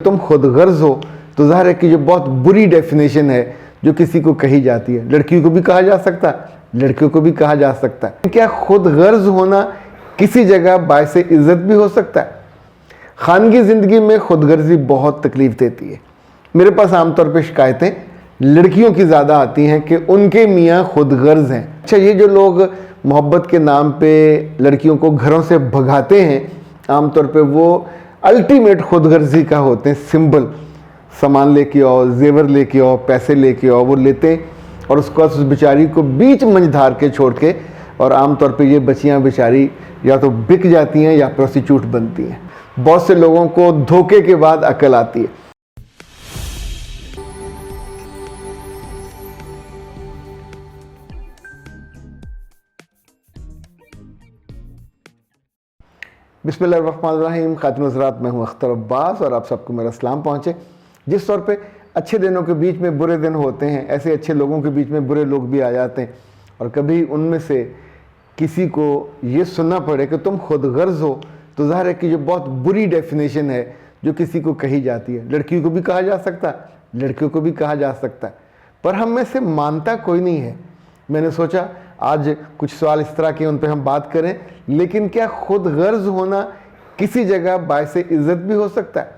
तुम खुद गर्ज हो तो ज़ाहिर है कि जो बहुत बुरी डेफिनेशन है जो किसी को कही जाती है। लड़कियों को भी कहा जा सकता है, लड़कियों को भी कहा जा सकता है। क्या खुद गर्ज होना किसी जगह बायसे इज्जत भी हो सकता है? खानगी ज़िंदगी में खुद गर्जी बहुत तकलीफ देती है। मेरे पास आमतौर पर शिकायतें लड़कियों की ज़्यादा आती हैं कि उनके मियाँ खुद गर्ज हैं। अच्छा, ये जो लोग मोहब्बत के नाम पे लड़कियों को घरों से भगाते हैं, आमतौर पे वो अल्टीमेट खुदगर्जी का होते हैं सिंबल। सामान लेके आओ, जेवर लेके आओ, पैसे लेके आओ, वो लेते हैं और उसको उस बेचारी को बीच मंझधार के छोड़ के, और आमतौर पे ये बच्चियां बेचारी या तो बिक जाती हैं या प्रोस्टिट्यूट बनती हैं। बहुत से लोगों को धोखे के बाद अकल आती है। बिस्मिल्लाहिर्रहमानिर्रहीम। खातिन हज़रात, मैं हूं अख्तर अब्बास और आप सबको मेरा सलाम पहुंचे। जिस तौर पे अच्छे दिनों के बीच में बुरे दिन होते हैं, ऐसे अच्छे लोगों के बीच में बुरे लोग भी आ जाते हैं। और कभी उनमें से किसी को ये सुनना पड़े कि तुम खुद गर्ज हो, तो ज़ाहिर है कि जो बहुत बुरी डेफिनेशन है जो किसी को कही जाती है। लड़कियों को भी कहा जा सकता है, लड़कियों को भी कहा जा सकता है, पर हम में से मानता कोई नहीं है। मैंने सोचा आज कुछ सवाल इस तरह के उन पर हम बात करें। लेकिन क्या खुद गर्ज होना किसी जगह बायसे इज्जत भी हो सकता है?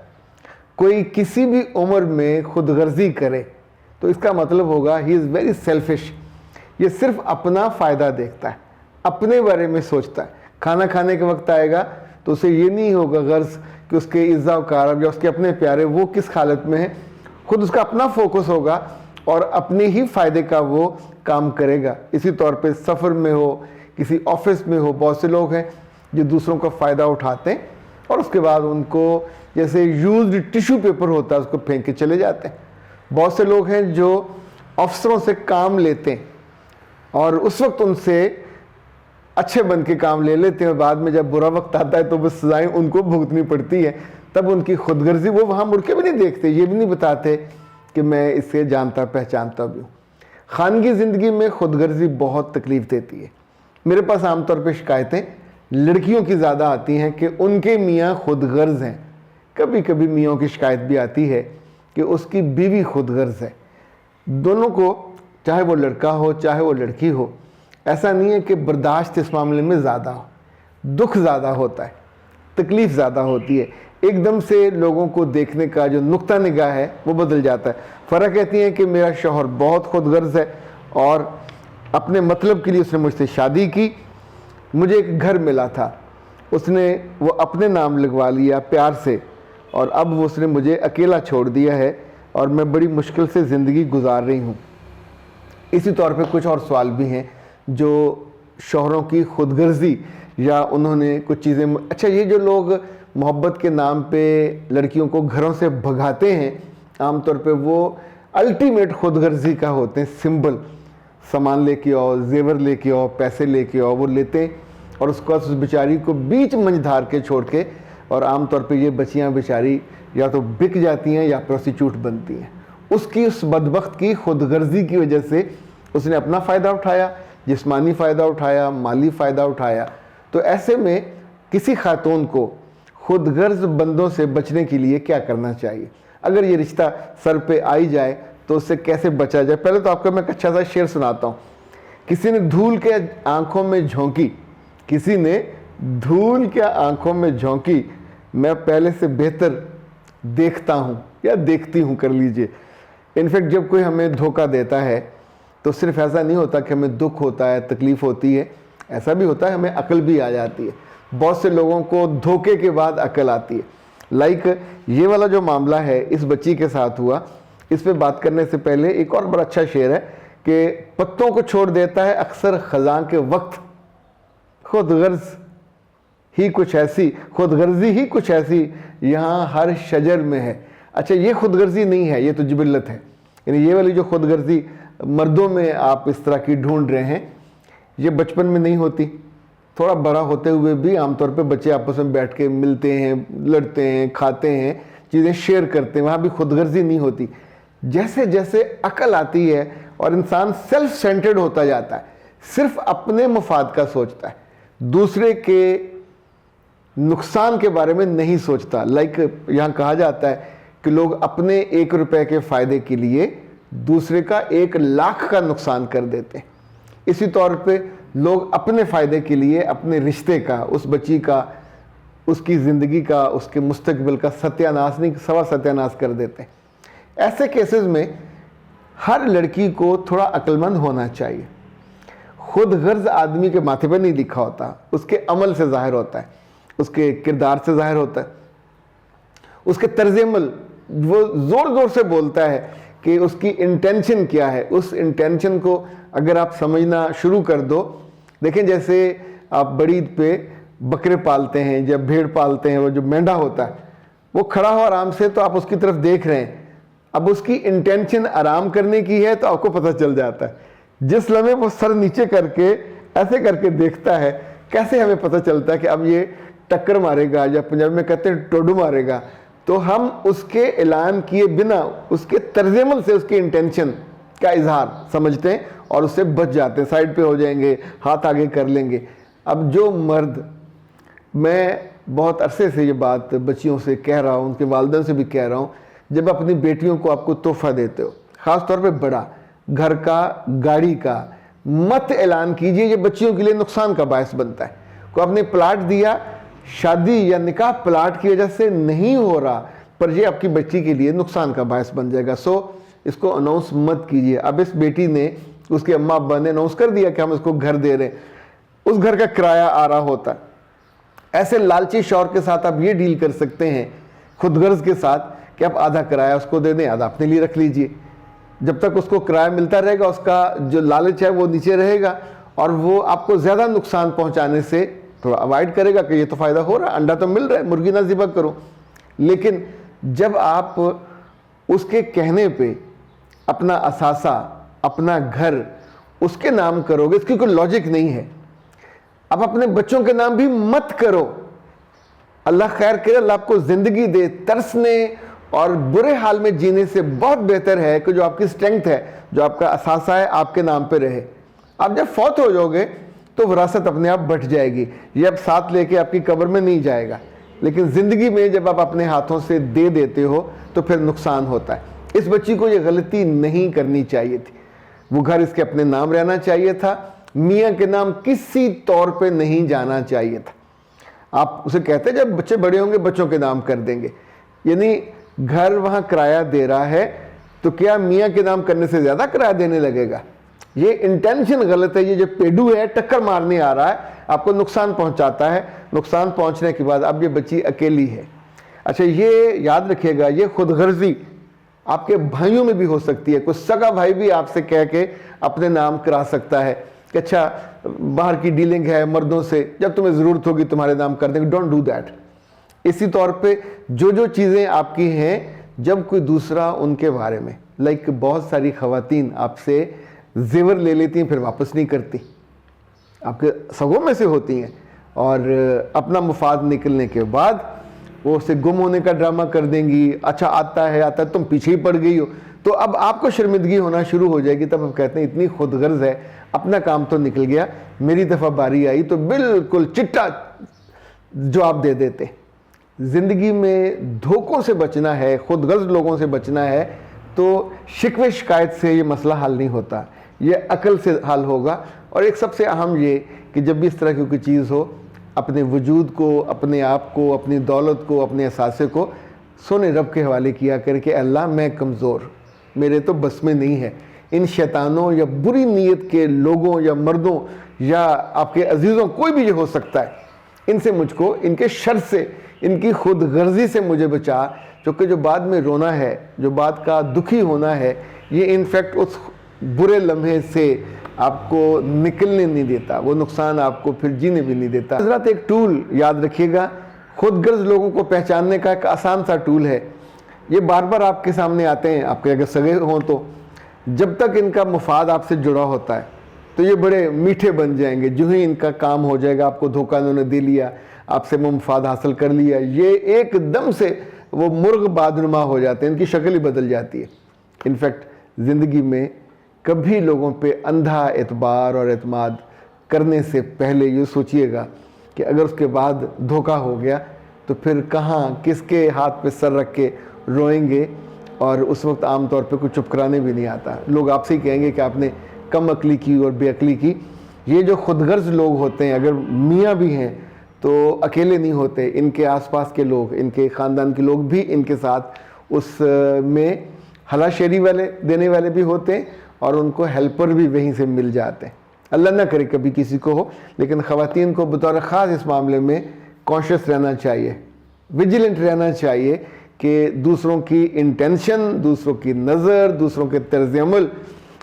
कोई किसी भी उम्र में खुद गर्जी करे तो इसका मतलब होगा ही इज़ वेरी सेल्फिश। ये सिर्फ अपना फ़ायदा देखता है, अपने बारे में सोचता है। खाना खाने के वक्त आएगा तो उसे ये नहीं होगा गर्ज कि उसके इज़्ज़ा वकार या उसके अपने प्यारे वो किस हालत में है। खुद उसका अपना फोकस होगा और अपने ही फ़ायदे का वो काम करेगा। इसी तौर पे सफ़र में हो, किसी ऑफिस में हो, बहुत से लोग हैं जो दूसरों का फ़ायदा उठाते हैं और उसके बाद उनको जैसे यूज्ड टिश्यू पेपर होता है उसको फेंक के चले जाते हैं। बहुत से लोग हैं जो अफसरों से काम लेते हैं और उस वक्त उनसे अच्छे बन के काम ले लेते हैं, और बाद में जब बुरा वक्त आता है तो वो सज़ाएँ उनको भुगतनी पड़ती है। तब उनकी खुदगर्जी वो वहाँ मुड़ के भी नहीं देखते, ये भी नहीं बताते कि मैं इससे जानता पहचानता भी हूँ। खानगी ज़िंदगी में खुदगर्जी बहुत तकलीफ़ देती है। मेरे पास आमतौर पे शिकायतें लड़कियों की ज़्यादा आती हैं कि उनके मियाँ खुदगर्ज हैं। कभी कभी मियों की शिकायत भी आती है कि उसकी बीवी खुदगर्ज है। दोनों को, चाहे वो लड़का हो चाहे वो लड़की हो, ऐसा नहीं है कि बर्दाश्त इस मामले में ज़्यादा हो। दुख ज़्यादा होता है, तकलीफ़ ज़्यादा होती है। एकदम से लोगों को देखने का जो नुक्ता निगाह है वो बदल जाता है। फ़र्क कहती है कि मेरा शौहर बहुत खुदगर्ज है और अपने मतलब के लिए उसने मुझसे शादी की, मुझे एक घर मिला था, उसने वो अपने नाम लगवा लिया प्यार से, और अब वो उसने मुझे अकेला छोड़ दिया है और मैं बड़ी मुश्किल से ज़िंदगी गुजार रही हूँ। इसी तौर पे कुछ और सवाल भी हैं जो शौहरों की खुदगर्जी या उन्होंने कुछ चीज़ें। अच्छा, ये जो लोग मोहब्बत के नाम पे लड़कियों को घरों से भगाते हैं, आमतौर पे वो अल्टीमेट खुदगर्जी का होते हैं सिंबल। सामान लेके आओ, जेवर लेके आओ, पैसे लेके आओ, वो लेते हैं और उसको उस बेचारी को बीच मंझधार के छोड़ के, और आमतौर पे ये बच्चियां बेचारी या तो बिक जाती हैं या प्रोस्टिट्यूट बनती हैं। उसकी उस बदबख्त की खुदगर्जी की वजह से उसने अपना फ़ायदा उठाया, जिस्मानी फ़ायदा उठाया, माली फ़ायदा उठाया। तो ऐसे में किसी खातून को खुदगर्ज बंदों से बचने के लिए क्या करना चाहिए? अगर ये रिश्ता सर पे आई जाए तो उससे कैसे बचा जाए? पहले तो आपको मैं एक अच्छा सा शेर सुनाता हूँ। किसी ने धूल के आंखों में झोंकी, किसी ने धूल के आंखों में झोंकी, मैं पहले से बेहतर देखता हूँ या देखती हूँ, कर लीजिए। इनफैक्ट जब कोई हमें धोखा देता है तो सिर्फ ऐसा नहीं होता कि हमें दुख होता है, तकलीफ़ होती है, ऐसा भी होता है हमें अकल भी आ जाती है। बहुत से लोगों को धोखे के बाद अकल आती है। लाइक ये वाला जो मामला है इस बच्ची के साथ हुआ, इस पे बात करने से पहले एक और बड़ा अच्छा शेर है कि पत्तों को छोड़ देता है अक्सर खज़ां के वक्त, खुदगर्ज ही कुछ ऐसी, खुदगर्जी ही कुछ ऐसी यहाँ हर शजर में है। अच्छा, ये खुदगर्जी नहीं है, ये तो जिबिल्लत है। यानी ये वाली जो खुदगर्जी मर्दों में आप इस तरह की ढूंढ रहे हैं, ये बचपन में नहीं होती। थोड़ा बड़ा होते हुए भी आमतौर पे बच्चे आपस में बैठ के मिलते हैं, लड़ते हैं, खाते हैं, चीज़ें शेयर करते हैं, वहाँ भी खुदगर्जी नहीं होती। जैसे जैसे अकल आती है और इंसान सेल्फ सेंटर्ड होता जाता है, सिर्फ अपने मफाद का सोचता है, दूसरे के नुकसान के बारे में नहीं सोचता। लाइक यहाँ कहा जाता है कि लोग अपने 1 रुपए के फ़ायदे के लिए दूसरे का 1 लाख का नुकसान कर देते हैं। इसी तौर पे लोग अपने फ़ायदे के लिए अपने रिश्ते का, उस बच्ची का, उसकी ज़िंदगी का, उसके मुस्तकबिल का सत्यानाश नहीं सवा सत्यानाश कर देते हैं। ऐसे केसेस में हर लड़की को थोड़ा अक्लमंद होना चाहिए। खुद गर्ज आदमी के माथे पर नहीं लिखा होता, उसके अमल से ज़ाहिर होता है, उसके किरदार से ज़ाहिर होता है, उसके तर्ज़-ए-अमल, वो ज़ोर ज़ोर से बोलता है कि उसकी इंटेंशन क्या है। उस इंटेंशन को अगर आप समझना शुरू कर दो, देखें जैसे आप बड़ी ईद पे बकरे पालते हैं, जब भेड़ पालते हैं, वो जो मेंढा होता है वो खड़ा हो आराम से, तो आप उसकी तरफ देख रहे हैं, अब उसकी इंटेंशन आराम करने की है तो आपको पता चल जाता है। जिस लम्हे वो सर नीचे करके ऐसे करके देखता है, कैसे हमें पता चलता है कि अब ये टक्कर मारेगा, या पंजाबी में कहते हैं टोडू मारेगा, तो हम उसके ऐलान किए बिना उसके तर्ज़-ए-अमल से उसकी इंटेंशन का इजहार समझते हैं और उससे बच जाते हैं, साइड पे हो जाएंगे, हाथ आगे कर लेंगे। अब जो मर्द, मैं बहुत अरसे से ये बात बच्चियों से कह रहा हूँ, उनके वालिदैन से भी कह रहा हूँ, जब अपनी बेटियों को आपको तोहफा देते हो, ख़ास तौर पे बड़ा घर का, गाड़ी का, मत ऐलान कीजिए, ये बच्चियों के लिए नुकसान का बायस बनता है। को आपने प्लाट दिया, शादी या निकाह प्लाट की वजह से नहीं हो रहा, पर ये आपकी बच्ची के लिए नुकसान का बायस बन जाएगा। सो इसको अनाउंस मत कीजिए। अब इस बेटी ने, उसके अम्मा अब्बा ने अनाउंस कर दिया कि हम इसको घर दे रहे हैं, उस घर का किराया आ रहा होता है। ऐसे लालची शौहर के साथ आप ये डील कर सकते हैं, खुदगर्ज के साथ, कि आप आधा किराया उसको दे दें, आधा अपने लिए रख लीजिए। जब तक उसको किराया मिलता रहेगा, उसका जो लालच है वो नीचे रहेगा और वो आपको ज़्यादा नुकसान पहुंचाने से थोड़ा अवॉइड करेगा कि ये तो फ़ायदा हो रहा है, अंडा तो मिल रहा है, मुर्गी ना ज़िबा करो। लेकिन जब आप उसके कहने पे अपना असासा, अपना घर उसके नाम करोगे, इसकी कोई लॉजिक नहीं है। अब अपने बच्चों के नाम भी मत करो। अल्लाह खैर करे, अल्लाह आपको ज़िंदगी दे। तरसने और बुरे हाल में जीने से बहुत बेहतर है कि जो आपकी स्ट्रेंथ है, जो आपका असासा है, आपके नाम पे रहे। आप जब फौत हो जाओगे तो विरासत अपने आप बट जाएगी, ये अब साथ लेके आपकी कब्र में नहीं जाएगा। लेकिन ज़िंदगी में जब आप अपने हाथों से दे देते हो तो फिर नुकसान होता है। इस बच्ची को ये गलती नहीं करनी चाहिए थी। वो घर इसके अपने नाम रहना चाहिए था, मियाँ के नाम किसी तौर पे नहीं जाना चाहिए था। आप उसे कहते जब बच्चे बड़े होंगे बच्चों के नाम कर देंगे, यानी घर वहाँ किराया दे रहा है तो क्या मियाँ के नाम करने से ज़्यादा किराया देने लगेगा? ये इंटेंशन गलत है। ये जो पेडू है, टक्कर मारने आ रहा है, आपको नुकसान पहुंचाता है। नुकसान पहुंचने के बाद अब ये बच्ची अकेली है। अच्छा, ये याद रखिएगा, ये खुदगर्जी आपके भाइयों में भी हो सकती है। कुछ सगा भाई भी आपसे कह के अपने नाम करा सकता है कि अच्छा बाहर की डीलिंग है मर्दों से, जब तुम्हें ज़रूरत होगी तुम्हारे नाम कर देंगे। Don't do that. इसी तौर पे जो जो चीज़ें आपकी हैं, जब कोई दूसरा उनके बारे में, लाइक बहुत सारी ख़वातीन आपसे जेवर ले लेती हैं फिर वापस नहीं करती, आपके सगों में से होती हैं, और अपना मुफाद निकलने के बाद वो उसे गुम होने का ड्रामा कर देंगी। अच्छा आता है तुम पीछे ही पड़ गई हो, तो अब आपको शर्मिंदगी होना शुरू हो जाएगी। तब हम कहते हैं इतनी खुदगर्ज है, अपना काम तो निकल गया, मेरी दफ़ा बारी आई तो बिल्कुल चिट्टा जवाब दे देते। ज़िंदगी में धोखों से बचना है, खुदगर्ज लोगों से बचना है, तो शिकवे शिकायत से ये मसला हल नहीं होता, ये अकल से हल होगा। और एक सबसे अहम ये कि जब भी इस तरह की कोई चीज़ हो, अपने वजूद को, अपने आप को, अपनी दौलत को, अपने असासे को सोने रब के हवाले किया करके, अल्लाह मैं कमज़ोर, मेरे तो बस में नहीं है, इन शैतानों या बुरी नीयत के लोगों या मर्दों या आपके अजीज़ों, कोई भी ये हो सकता है, इनसे मुझको, इनके शर से, इनकी खुदगर्जी से मुझे बचा। क्योंकि जो बाद में रोना है, जो बाद का दुखी होना है, ये इनफैक्ट उस बुरे लम्हे से आपको निकलने नहीं देता, वो नुकसान आपको फिर जीने भी नहीं देता। हज़रत एक टूल याद रखिएगा, खुदगर्ज लोगों को पहचानने का एक आसान सा टूल है। ये बार बार आपके सामने आते हैं, आपके अगर सगे हों तो, जब तक इनका मुफाद आपसे जुड़ा होता है तो ये बड़े मीठे बन जाएंगे। जो ही इनका काम हो जाएगा, आपको धोखा इन्होंने दे लिया, आपसे मुफाद हासिल कर लिया, ये एकदम से वो मुर्ग बादनुमा हो जाते हैं, इनकी शक्ल ही बदल जाती है। इनफैक्ट ज़िंदगी में कभी लोगों पे अंधा एतबार और एतमाद करने से पहले ये सोचिएगा कि अगर उसके बाद धोखा हो गया तो फिर कहाँ, किसके हाथ पे सर रख के रोएंगे और उस वक्त आम तौर पे कुछ चुप कराने भी नहीं आता। लोग आपसे ही कहेंगे कि आपने कम अकली की और बेअकली की। ये जो खुदगर्ज लोग होते हैं, अगर मियाँ भी हैं तो अकेले नहीं होते, इनके आसपास के लोग, इनके ख़ानदान के लोग भी इनके साथ उस में हलाशेरी वाले देने वाले भी होते हैं और उनको हेल्पर भी वहीं से मिल जाते हैं। अल्लाह ना करे कभी किसी को हो, लेकिन ख़वातीन को बतौर ख़ास इस मामले में कॉन्शियस रहना चाहिए, विजिलेंट रहना चाहिए कि दूसरों की इंटेंशन, दूसरों की नज़र, दूसरों के तर्ज़ अमल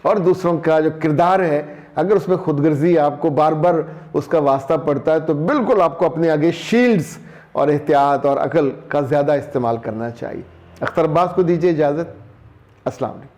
और दूसरों का जो किरदार है, अगर उसमें खुदगर्जी आपको बार बार उसका वास्ता पड़ता है तो बिल्कुल आपको अपने आगे शील्ड्स और एहतियात और अकल का ज़्यादा इस्तेमाल करना चाहिए। अख्तर अब्बास को दीजिए इजाज़त। अस्सलाम वालेकुम।